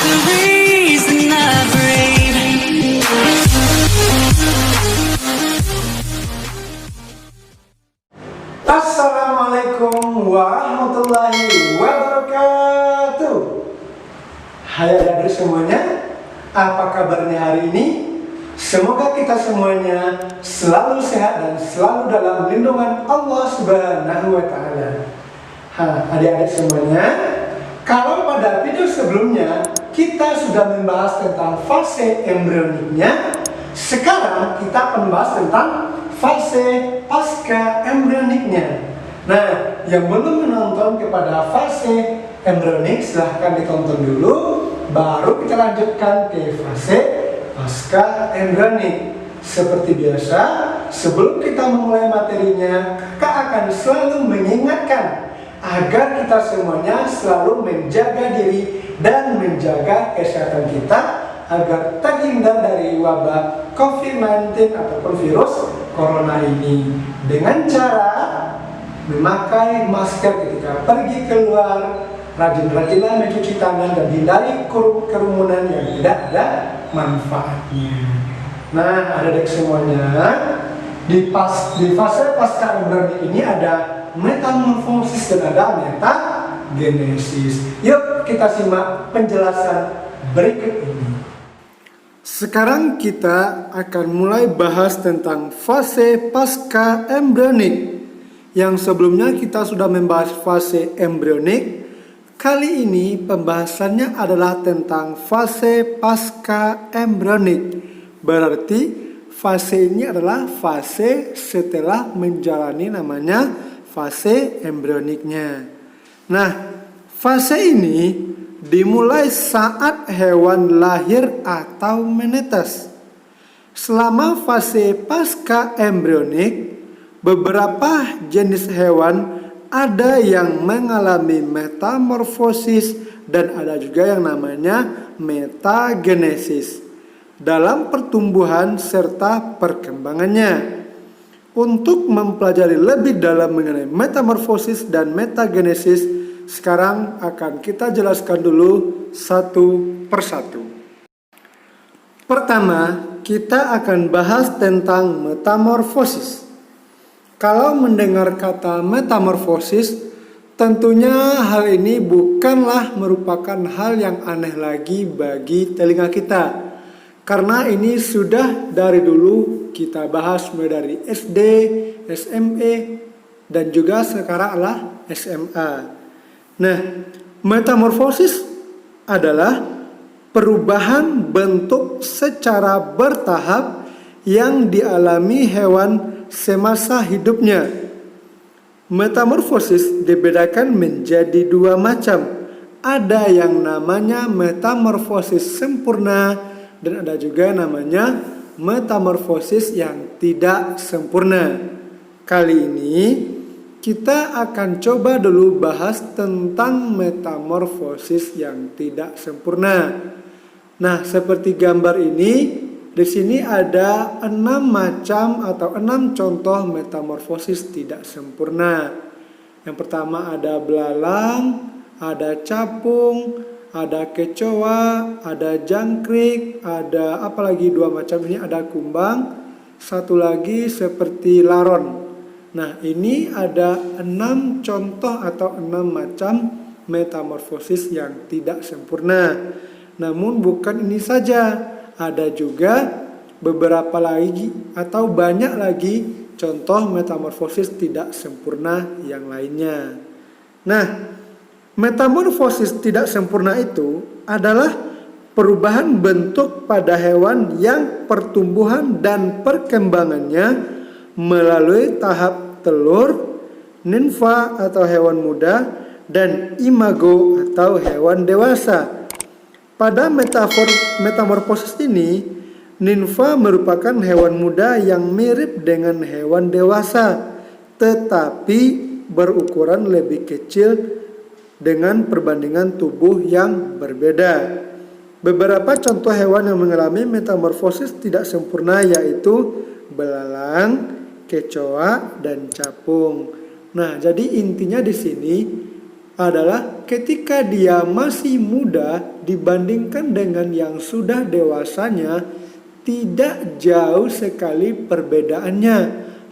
the reason I breathe. Assalamualaikum warahmatullahi wabarakatuh. Hai adik-adik semuanya, apa kabarnya hari ini? Semoga kita semuanya selalu sehat dan selalu dalam lindungan Allah Subhanahu wa Ta'ala. Adik-adik semuanya, kalau pada video sebelumnya kita sudah membahas tentang fase embrioniknya, sekarang kita akan membahas tentang fase pasca embrioniknya. Nah, yang belum menonton kepada fase embrionik silahkan ditonton dulu, baru kita lanjutkan ke fase pasca embrionik. Seperti biasa, sebelum kita memulai materinya, kakak akan selalu mengingatkan agar kita semuanya selalu menjaga diri dan menjaga kesehatan kita agar terhindar dari wabah COVID-19 ataupun virus corona ini dengan cara memakai masker ketika pergi keluar, rajin-rajinlah mencuci tangan dan hindari kerumunan yang tidak ada manfaatnya. Nah, adik-adik semuanya, di fase pasca embrionik ini ada metamorfosis dan ada metagenesis. Yuk kita simak penjelasan berikut ini. Sekarang kita akan mulai bahas tentang fase pasca embrionik. Yang sebelumnya kita sudah membahas fase embrionik. Kali ini pembahasannya adalah tentang fase pasca embrionik. Berarti fase ini adalah fase setelah menjalani namanya fase embrioniknya. Nah, fase ini dimulai saat hewan lahir atau menetas. Selama fase pasca embrionik, beberapa jenis hewan ada yang mengalami metamorfosis dan ada juga yang namanya metagenesis dalam pertumbuhan serta perkembangannya. Untuk mempelajari lebih dalam mengenai metamorfosis dan metagenesis, sekarang akan kita jelaskan dulu satu persatu. Pertama, kita akan bahas tentang metamorfosis. Kalau mendengar kata metamorfosis, tentunya hal ini bukanlah merupakan hal yang aneh lagi bagi telinga kita. Karena ini sudah dari dulu kita bahas mulai dari SD, SMA, dan juga sekarang adalah SMA. Nah, metamorfosis adalah perubahan bentuk secara bertahap yang dialami hewan semasa hidupnya. Metamorfosis dibedakan menjadi dua macam. Ada yang namanya metamorfosis sempurna dan ada juga namanya metamorfosis yang tidak sempurna. Kali ini kita akan coba dulu bahas tentang metamorfosis yang tidak sempurna. Nah, seperti gambar ini, di sini ada 6 macam atau 6 contoh metamorfosis tidak sempurna. Yang pertama ada belalang, ada capung, ada kecoa, ada jangkrik, ada apalagi 2 macam ini, ada kumbang, satu lagi seperti laron. Nah, ini ada 6 contoh atau 6 macam metamorfosis yang tidak sempurna. Namun bukan ini saja, ada juga beberapa lagi atau banyak lagi contoh metamorfosis tidak sempurna yang lainnya. Nah, metamorfosis tidak sempurna itu adalah perubahan bentuk pada hewan yang pertumbuhan dan perkembangannya melalui tahap telur, nimfa atau hewan muda, dan imago atau hewan dewasa. Pada metamorfosis ini, nimfa merupakan hewan muda yang mirip dengan hewan dewasa, tetapi berukuran lebih kecil dengan perbandingan tubuh yang berbeda. Beberapa contoh hewan yang mengalami metamorfosis tidak sempurna yaitu belalang, kecoa, dan capung. Nah, jadi intinya di sini adalah ketika dia masih muda dibandingkan dengan yang sudah dewasanya, tidak jauh sekali perbedaannya,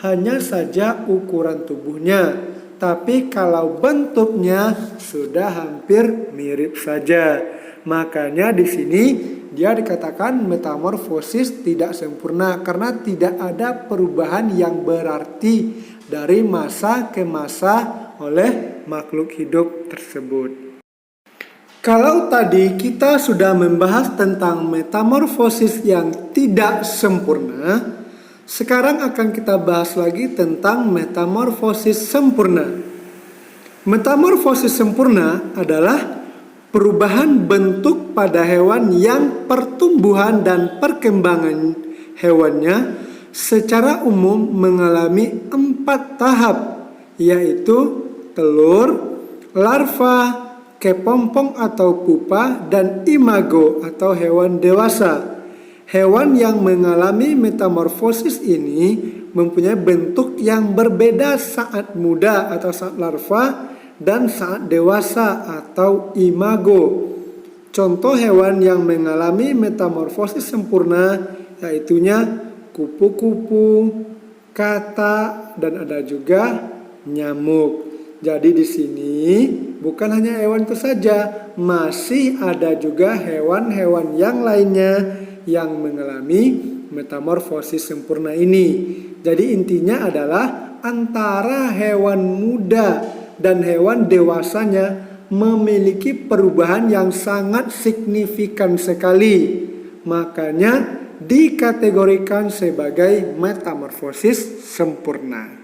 hanya saja ukuran tubuhnya. Tapi kalau bentuknya sudah hampir mirip saja. Makanya di sini dia dikatakan metamorfosis tidak sempurna karena tidak ada perubahan yang berarti dari masa ke masa oleh makhluk hidup tersebut. Kalau tadi kita sudah membahas tentang metamorfosis yang tidak sempurna, sekarang akan kita bahas lagi tentang metamorfosis sempurna. Metamorfosis sempurna adalah perubahan bentuk pada hewan yang pertumbuhan dan perkembangan hewannya secara umum mengalami 4 tahap, yaitu telur, larva, kepompong atau pupa, dan imago atau hewan dewasa. Hewan yang mengalami metamorfosis ini mempunyai bentuk yang berbeda saat muda atau saat larva dan saat dewasa atau imago. Contoh hewan yang mengalami metamorfosis sempurna yaitunya kupu-kupu, kata, dan ada juga nyamuk. Jadi di sini bukan hanya hewan itu saja, masih ada juga hewan-hewan yang lainnya yang mengalami metamorfosis sempurna ini. Jadi intinya adalah antara hewan muda dan hewan dewasanya memiliki perubahan yang sangat signifikan sekali. Makanya dikategorikan sebagai metamorfosis sempurna.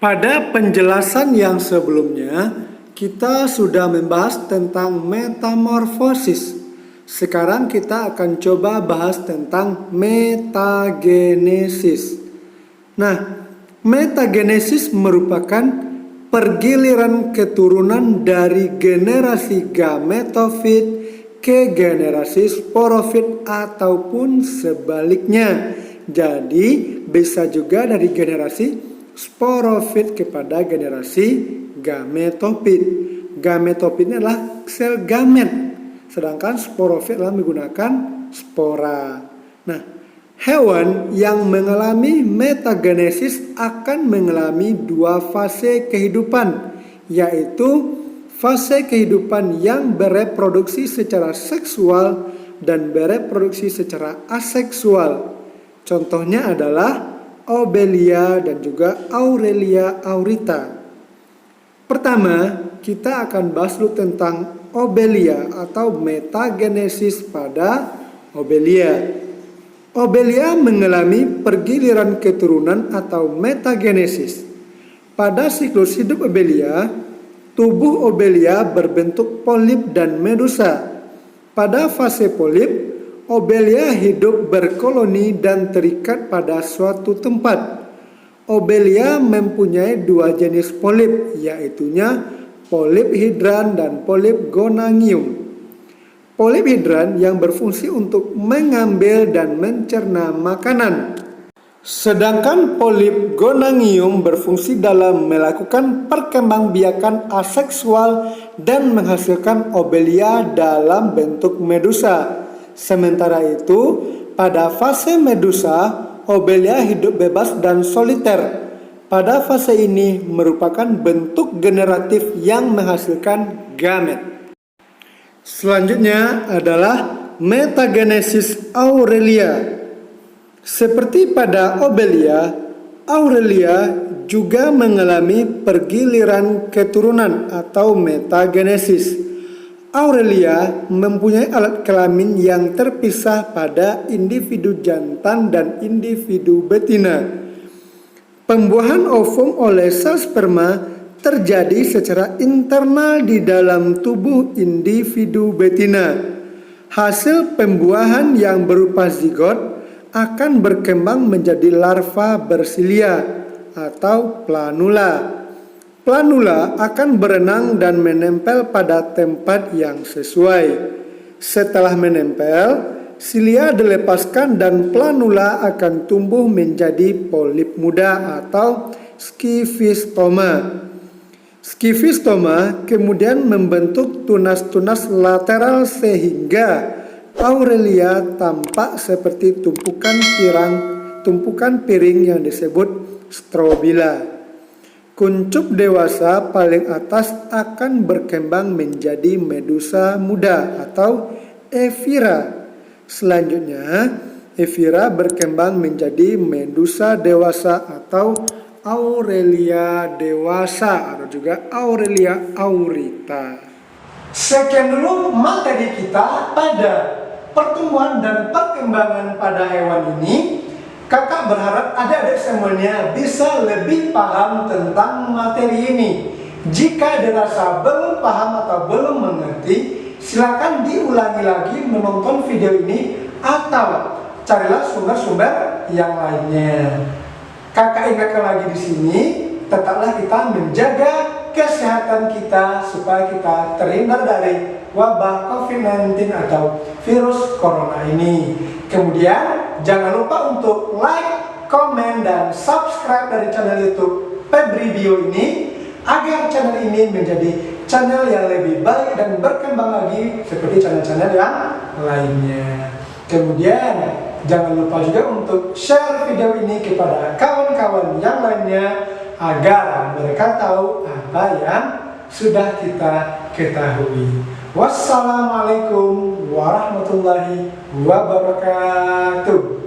Pada penjelasan yang sebelumnya, kita sudah membahas tentang metamorfosis. Sekarang kita akan coba bahas tentang metagenesis. Nah, metagenesis merupakan pergiliran keturunan dari generasi gametofit ke generasi sporofit ataupun sebaliknya. Jadi bisa juga dari generasi sporofit kepada generasi gametofit. Gametofit ini adalah sel gamet, sedangkan sporofit adalah menggunakan spora. Nah, hewan yang mengalami metagenesis akan mengalami 2 fase kehidupan, yaitu fase kehidupan yang bereproduksi secara seksual dan bereproduksi secara aseksual. Contohnya adalah Obelia dan juga Aurelia aurita. Pertama, kita akan bahas dulu tentang Obelia atau metagenesis pada Obelia. Obelia mengalami pergiliran keturunan atau metagenesis. Pada siklus hidup Obelia, tubuh Obelia berbentuk polip dan medusa. Pada fase polip, Obelia hidup berkoloni dan terikat pada suatu tempat. Obelia mempunyai 2 jenis polip, yaitunya polip hidran dan polip gonangium. Polip hidran yang berfungsi untuk mengambil dan mencerna makanan. Sedangkan polip gonangium berfungsi dalam melakukan perkembangbiakan aseksual dan menghasilkan Obelia dalam bentuk medusa. Sementara itu, pada fase medusa, Obelia hidup bebas dan soliter. Pada fase ini merupakan bentuk generatif yang menghasilkan gamet. Selanjutnya adalah metagenesis Aurelia. Seperti pada Obelia, Aurelia juga mengalami pergiliran keturunan atau metagenesis. Aurelia mempunyai alat kelamin yang terpisah pada individu jantan dan individu betina. Pembuahan ovum oleh sel sperma terjadi secara internal di dalam tubuh individu betina. Hasil pembuahan yang berupa zigot akan berkembang menjadi larva bersilia atau planula. Planula akan berenang dan menempel pada tempat yang sesuai. Setelah menempel, silia dilepaskan dan planula akan tumbuh menjadi polip muda atau skifistoma. Skifistoma kemudian membentuk tunas-tunas lateral sehingga Aurelia tampak seperti tumpukan piring yang disebut strobila. Kuncup dewasa paling atas akan berkembang menjadi medusa muda atau Evira. Selanjutnya, Evira berkembang menjadi medusa dewasa atau Aurelia dewasa atau juga Aurelia aurita. Sekian dulu materi kita pada pertumbuhan dan perkembangan pada hewan ini. Kakak berharap adik-adik semuanya bisa lebih paham tentang materi ini. Jika dirasa belum paham atau belum mengerti, silakan diulangi lagi menonton video ini atau carilah sumber-sumber yang lainnya. Kakak ingatkan lagi di sini, tetaplah kita menjaga kesehatan kita supaya kita terhindar dari wabah COVID-19 atau virus corona ini. Kemudian jangan lupa untuk like, komen, dan subscribe dari channel YouTube Febri Bio ini agar channel ini menjadi channel yang lebih baik dan berkembang lagi seperti channel-channel yang lainnya. Kemudian jangan lupa juga untuk share video ini kepada kawan-kawan yang lainnya agar mereka tahu apa yang sudah kita ketahui. Wassalamualaikum warahmatullahi wabarakatuh.